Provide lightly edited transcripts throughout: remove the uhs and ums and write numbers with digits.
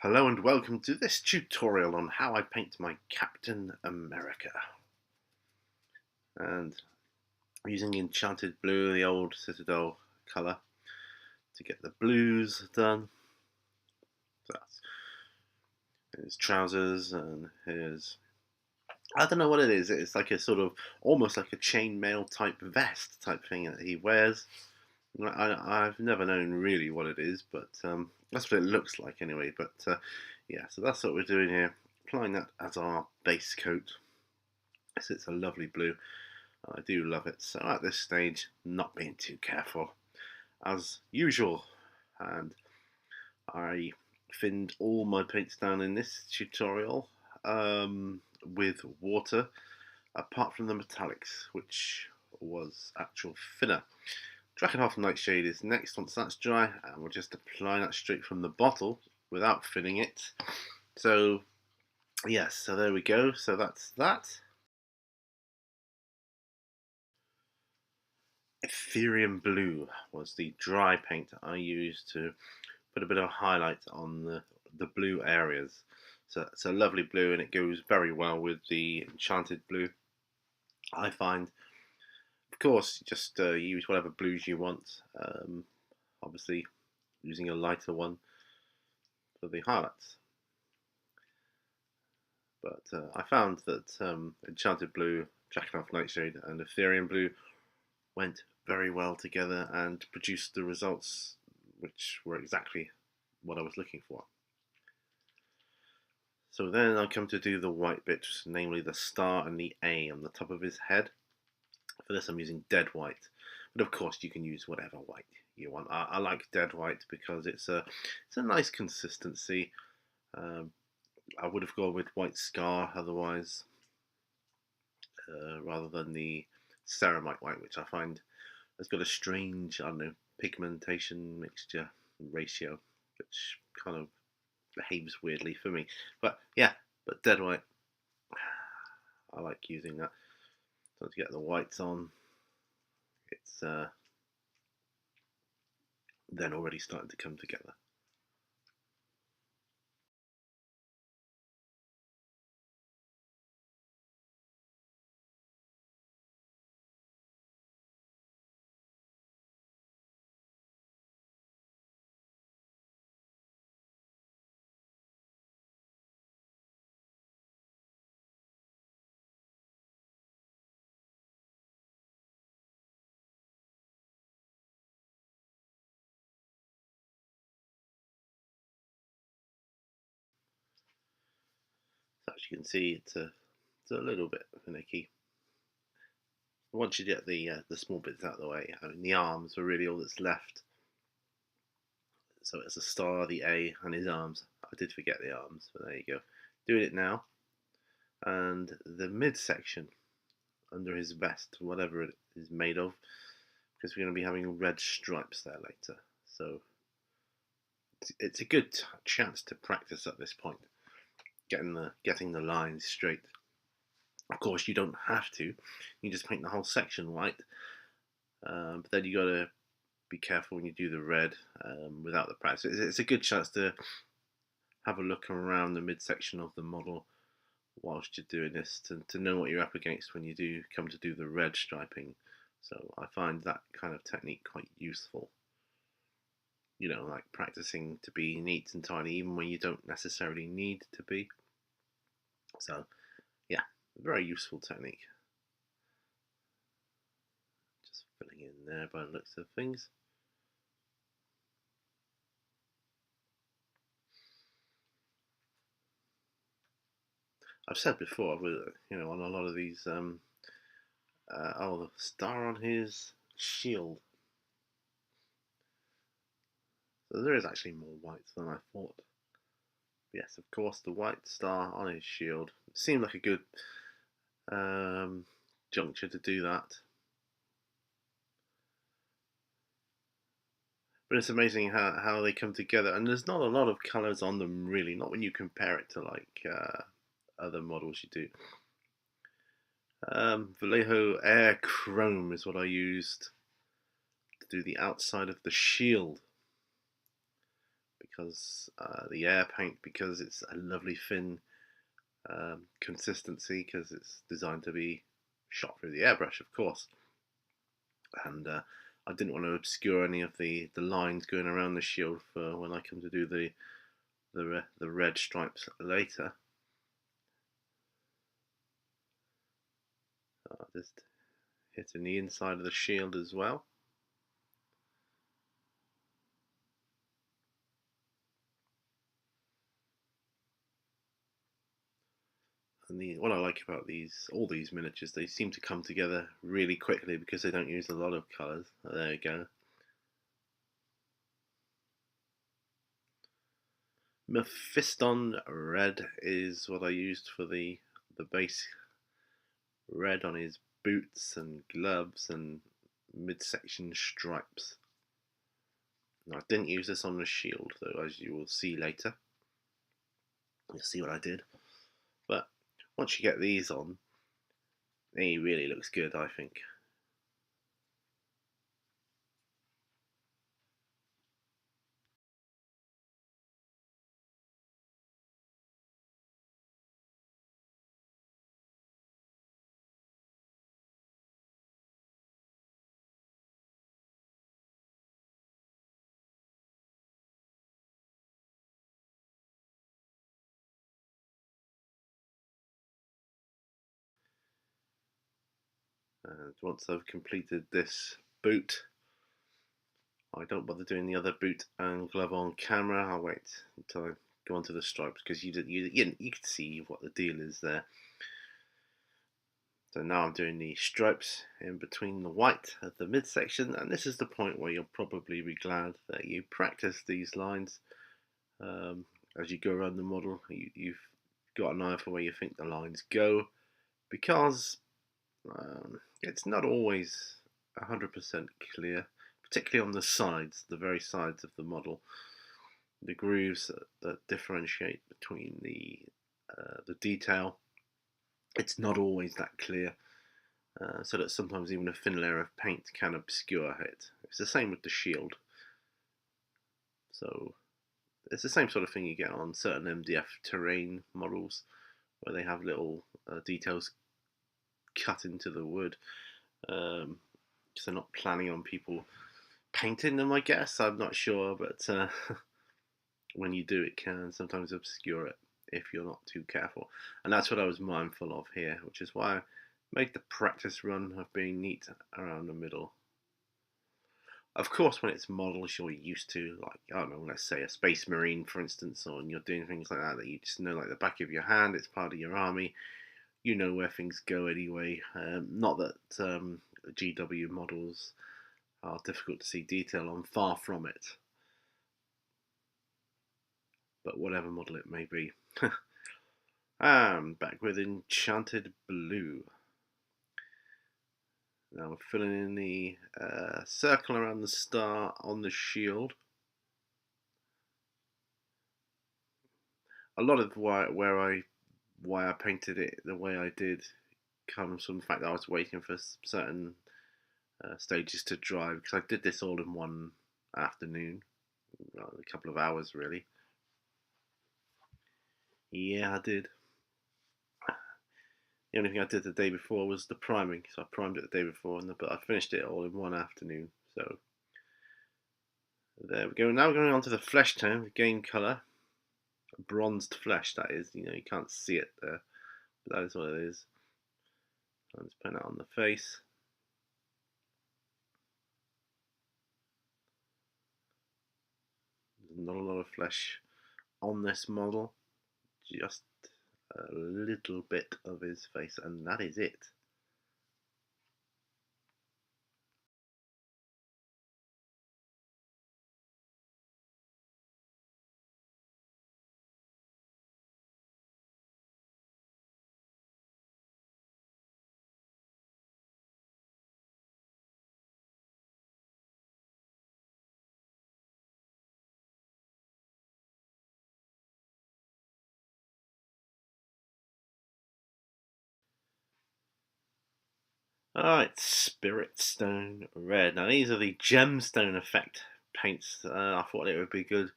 Hello and welcome to this tutorial on how I paint my Captain America. And I'm using Enchanted Blue, the old Citadel colour, to get the blues done. So that's his trousers and his... I don't know what it is. It's like a sort of, almost like a chainmail type vest type thing that he wears. I've never known really what it is, but that's what it looks like anyway. But yeah, so that's what we're doing here. Applying that as our base coat. So it's a lovely blue. I do love it. So at this stage, not being too careful, as usual. And I thinned all my paints down in this tutorial with water, apart from the metallics, which was actual thinner. Drakenhof Nightshade is next once that's dry, and we'll just apply that straight from the bottle without thinning it. So yes, so there we go. So that's that. Ethereum Blue was the dry paint I used to put a bit of highlight on the blue areas. So it's a lovely blue, and it goes very well with the Enchanted Blue, I find. Of course, just use whatever blues you want. Obviously, using a lighter one for the highlights. But I found that Enchanted Blue, Drakenhof Nightshade, and Ethereum Blue went very well together and produced the results which were exactly what I was looking for. So then I come to do the white bits, namely the star and the A on the top of his head. For this I'm using dead white, but of course you can use whatever white you want. I like dead white because it's a nice consistency. I would have gone with white scar otherwise, rather than the ceramite white, which I find has got a strange, I don't know, pigmentation mixture ratio, which kind of behaves weirdly for me. But yeah, but dead white, I like using that. So to get the whites on, it's then already starting to come together. So as you can see, it's a little bit finicky. Once you get the small bits out of the way, I mean, the arms are really all that's left. So it's a star, the A, and his arms. I did forget the arms, but there you go. Doing it now. And the midsection under his vest, whatever it is made of, because we're going to be having red stripes there later. So it's a good chance to practice at this point, getting the lines straight. Of course, you don't have to. You just paint the whole section white, but then you got to be careful when you do the red without the practice. It's a good chance to have a look around the midsection of the model whilst you're doing this, to know what you're up against when you do come to do the red striping. So I find that kind of technique quite useful. You know, like practicing to be neat and tidy even when you don't necessarily need to be. So yeah, very useful technique. Just filling in there by the looks of things. I've said before, you know, on a lot of these, oh, the star on his shield. So there is actually more white than I thought. Yes, of course, the white star on his shield. It seemed like a good juncture to do that. But it's amazing how they come together, and there's not a lot of colours on them really, not when you compare it to like other models you do. Vallejo Air Chrome is what I used to do the outside of the shield, because the air paint, because it's a lovely thin consistency, because it's designed to be shot through the airbrush, of course. And I didn't want to obscure any of the lines going around the shield for when I come to do the red stripes later. Just hitting the inside of the shield as well. And what I like about all these miniatures, they seem to come together really quickly because they don't use a lot of colours. There you go. Mephiston red is what I used for the base red on his boots and gloves and midsection stripes. Now, I didn't use this on the shield though, as you will see later. You'll see what I did. But once you get these on, he really looks good, I think. And once I've completed this boot, I don't bother doing the other boot and glove on camera. I'll wait until I go onto the stripes because you can see what the deal is there. So now I'm doing the stripes in between the white at the midsection, and this is the point where you'll probably be glad that you practice these lines. As you go around the model, you've got an eye for where you think the lines go, because it's not always 100% clear, particularly on the sides, the very sides of the model. The grooves that differentiate between the detail, it's not always that clear, so that sometimes even a thin layer of paint can obscure it. It's the same with the shield. So it's the same sort of thing you get on certain MDF terrain models, where they have little details cut into the wood, because they're not planning on people painting them, I guess. I'm not sure, but when you do, it can sometimes obscure it if you're not too careful. And that's what I was mindful of here, which is why I made the practice run of being neat around the middle. Of course, when it's models you're used to, like, I don't know, let's say a Space Marine, for instance, or you're doing things like that you just know like the back of your hand, it's part of your army, you know where things go anyway. Not that GW models are difficult to see detail on, far from it. But whatever model it may be. Back with Enchanted Blue. Now we're filling in the circle around the star on the shield. A lot of why I painted it the way I did comes from the fact that I was waiting for certain stages to dry, because I did this all in one afternoon, a couple of hours really. Yeah, I did. The only thing I did the day before was the priming, so I primed it the day before, but I finished it all in one afternoon. So there we go. Now we're going on to the flesh tone, the game colour, bronzed flesh. That is, you can't see it there, but that is what it is. I'll just paint that on the face. There's not a lot of flesh on this model, just a little bit of his face, and that is it. Alright, Spirit Stone Red. Now these are the gemstone effect paints. I thought it would be good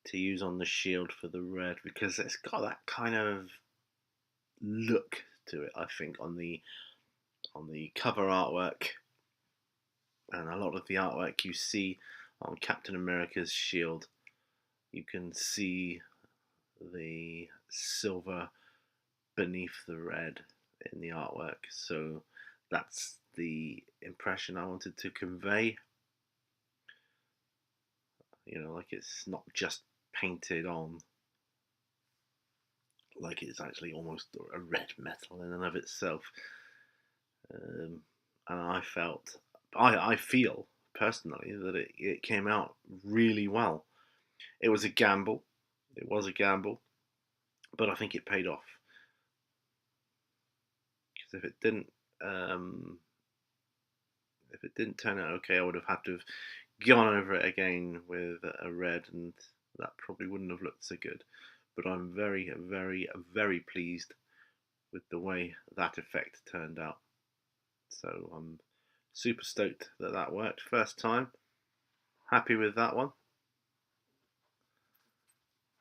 to use on the shield for the red, because it's got that kind of look to it, I think, on the cover artwork, and a lot of the artwork you see on Captain America's shield, you can see the silver beneath the red in the artwork. So that's the impression I wanted to convey. You know, like it's not just painted on, like it's actually almost a red metal in and of itself. And I feel personally that it came out really well. It was a gamble. It was a gamble, but I think it paid off. Because if it didn't turn out okay, I would have had to have gone over it again with a red, and that probably wouldn't have looked so good. But I'm very, very, very pleased with the way that effect turned out. So I'm super stoked that that worked first time. Happy with that one.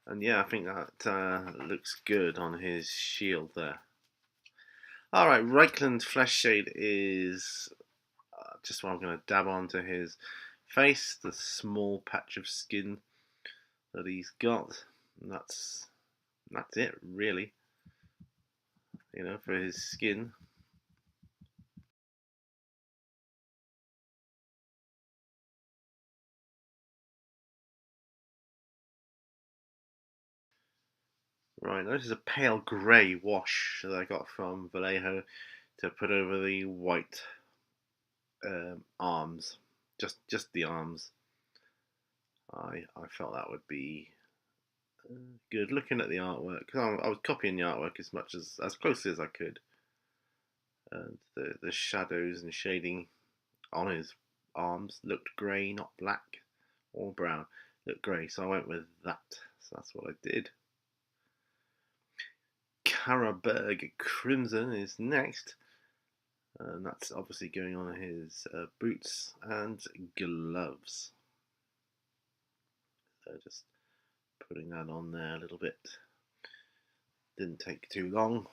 And yeah, I think that looks good on his shield there. Alright, Reichland Flesh Shade is just what I'm going to dab onto his face, the small patch of skin that he's got. And that's it, really. You know, for his skin. Right, this is a pale grey wash that I got from Vallejo to put over the white arms, just the arms. I felt that would be good. Looking at the artwork, because I was copying the artwork as closely as I could, and the shadows and shading on his arms looked grey, not black or brown. Looked grey, so I went with that. So that's what I did. Karaberg Crimson is next. And that's obviously going on his boots and gloves. So just putting that on there a little bit. Didn't take too long.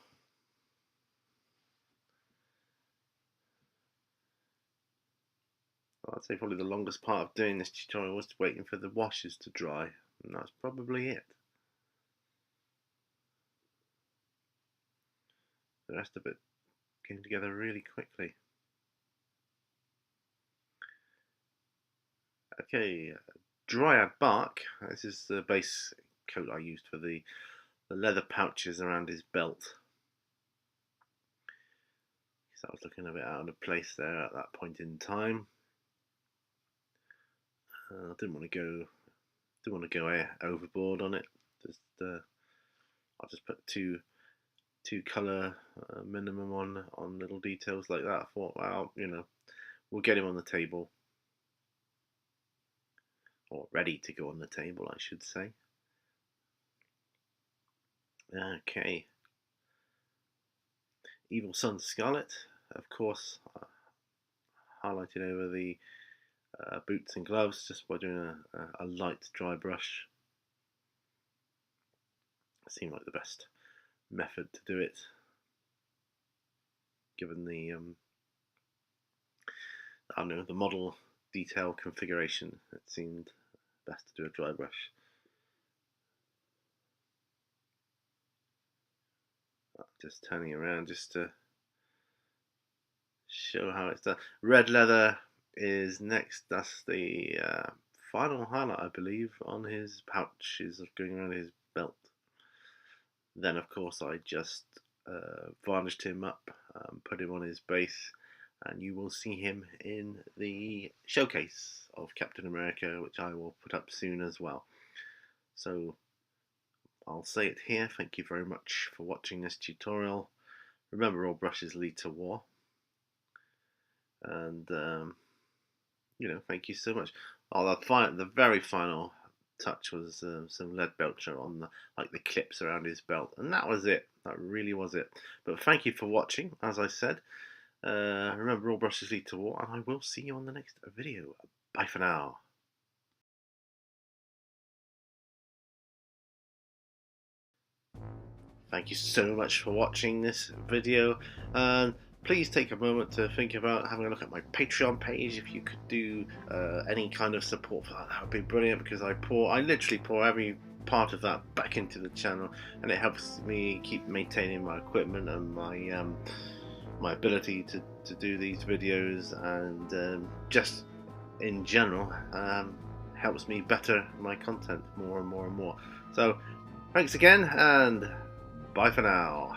I'd say probably the longest part of doing this tutorial was waiting for the washes to dry, and that's probably it. The rest of it came together really quickly. Okay, Dryad Bark. This is the base coat I used for the leather pouches around his belt. So I was looking a bit out of place there at that point in time. I didn't want to go overboard on it. I'll just put two color minimum on little details like that. I thought, well, you know, we'll get him on the table, or ready to go on the table, I should say. Okay. Evil Sun Scarlet, of course, highlighted over the boots and gloves just by doing a light dry brush. It seemed like the best method to do it, given the I don't know, the model detail configuration. It seemed best to do a dry brush. Just turning around just to show how it's done. Red leather is next. That's the final highlight, I believe, on his pouches going around his belt. Then, of course, I just varnished him up, put him on his base, and you will see him in the showcase of Captain America, which I will put up soon as well. So I'll say it here. Thank you very much for watching this tutorial. Remember, all brushes lead to war. And you know, thank you so much. Oh, the very final touch was some lead belcher on the clips around his belt, and that was it. That really was it. But thank you for watching. As I said, remember, all brushes lead to war, and I will see you on the next video. Bye for now. Thank you so much for watching this video, and please take a moment to think about having a look at my Patreon page. If you could do any kind of support for that, that would be brilliant, because I literally pour every part of that back into the channel, and it helps me keep maintaining my equipment and my ability to do these videos, and just in general helps me better my content more and more and more. So thanks again, and bye for now.